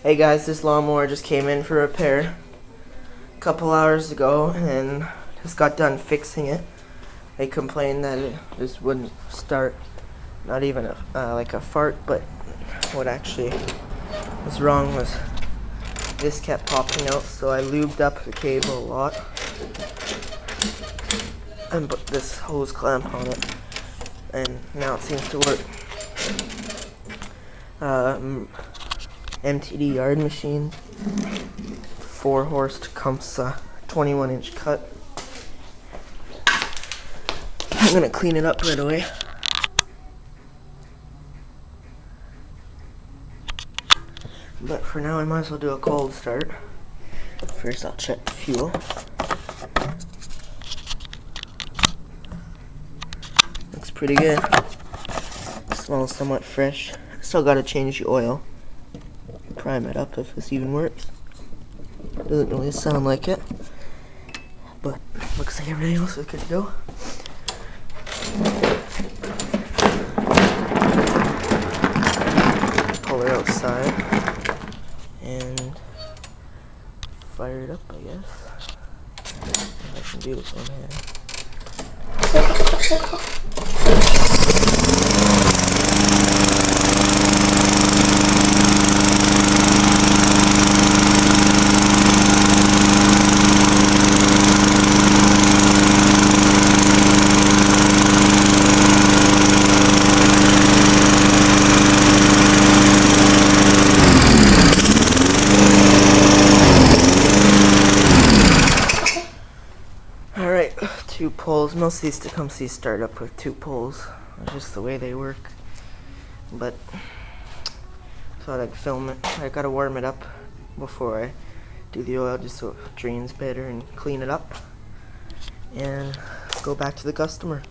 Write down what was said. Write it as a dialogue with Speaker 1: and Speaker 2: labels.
Speaker 1: Hey guys, this lawnmower just came in for repair a couple hours ago and just got done fixing it. They complained that it just wouldn't start, not even like a fart, but what actually was wrong was this kept popping out, so I lubed up the cable a lot and put this hose clamp on it, and now it seems to work. MTD yard machine, 4-horse Tecumseh, 21-inch cut. I'm gonna clean it up right away. But for now, I might as well do a cold start. First, I'll check the fuel. Looks pretty good. Smells somewhat fresh. Still gotta change the oil. Prime it up if this even works. Doesn't really sound like it, but looks like everything else is good to go. Pull her outside and fire it up, I guess. I can do this on hand. Alright, 2 poles. Most of these Tecumsehs start up with 2 poles. It's just the way they work. But thought I'd film it. I gotta warm it up before I do the oil just so it drains better and clean it up. And go back to the customer.